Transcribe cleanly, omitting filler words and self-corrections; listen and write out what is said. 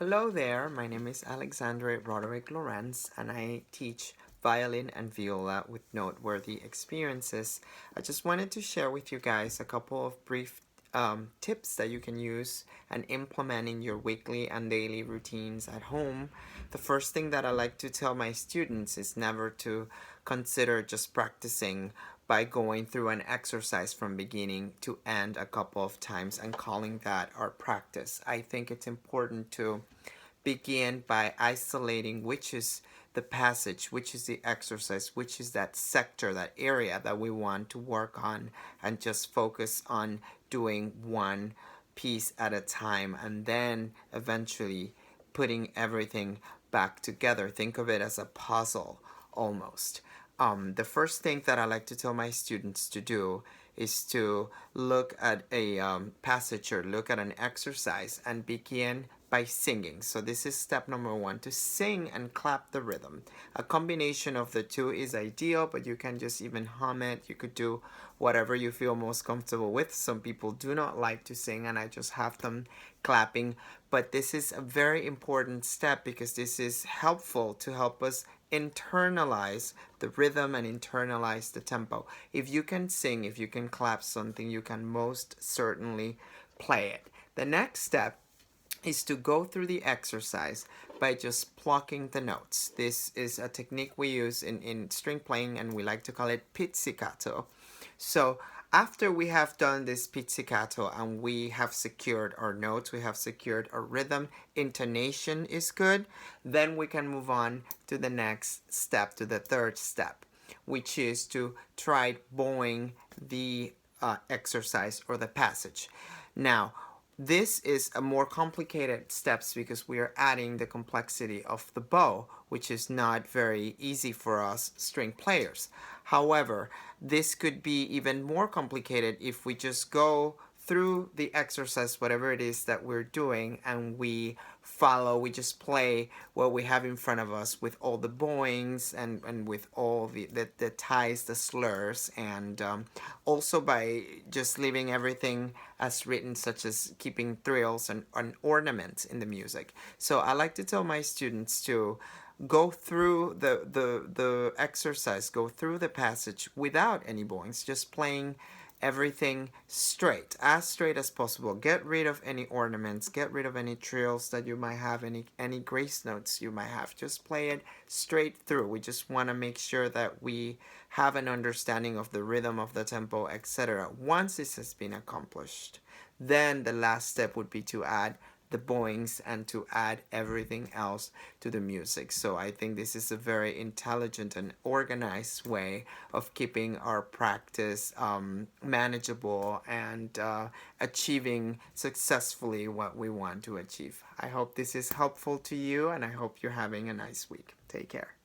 Hello there, my name is Aleksandre Lorenz and I teach violin and viola with noteworthy experiences. I just wanted to share with you guys a couple of brief tips that you can use and implement in your weekly and daily routines at home. The first thing that I like to tell my students is never to consider just practicing by going through an exercise from beginning to end a couple of times and calling that our practice. I think it's important to begin by isolating which is the passage, which is the exercise, which is that sector, that area that we want to work on, and just focus on doing one piece at a time, and then eventually putting everything back together. Think of it as a puzzle almost. The first thing that I like to tell my students to do is to look at a passage or look at an exercise and begin by singing. So this is step number one, to sing and clap the rhythm. A combination of the two is ideal, but you can just even hum it. You could do whatever you feel most comfortable with. Some people do not like to sing and I just have them clapping, but this is a very important step because this is helpful to help us internalize the rhythm and internalize the tempo. If you can sing, if you can clap something, you can most certainly play it. The next step is to go through the exercise by just plucking the notes. This is a technique we use in string playing and we like to call it pizzicato. So after we have done this pizzicato and we have secured our notes, we have secured our rhythm, intonation is good, then we can move on to the next step, to the third step, which is to try bowing the exercise or the passage. Now, this is a more complicated steps because we are adding the complexity of the bow, which is not very easy for us string players. However, this could be even more complicated if we just go through the exercise, whatever it is that we're doing, and we just play what we have in front of us with all the bowings and with all the ties, the slurs, and also by just leaving everything as written, such as keeping thrills and ornaments in the music. So I like to tell my students to go through the exercise, go through the passage without any bowings, just playing everything straight, as straight as possible. Get rid of any ornaments, get rid of any trills that you might have, any grace notes you might have. Just play it straight through. We just want to make sure that we have an understanding of the rhythm, of the tempo, etc. Once this has been accomplished, then the last step would be to add the bowings and to add everything else to the music. So I think this is a very intelligent and organized way of keeping our practice manageable and achieving successfully what we want to achieve. I hope this is helpful to you and I hope you're having a nice week. Take care.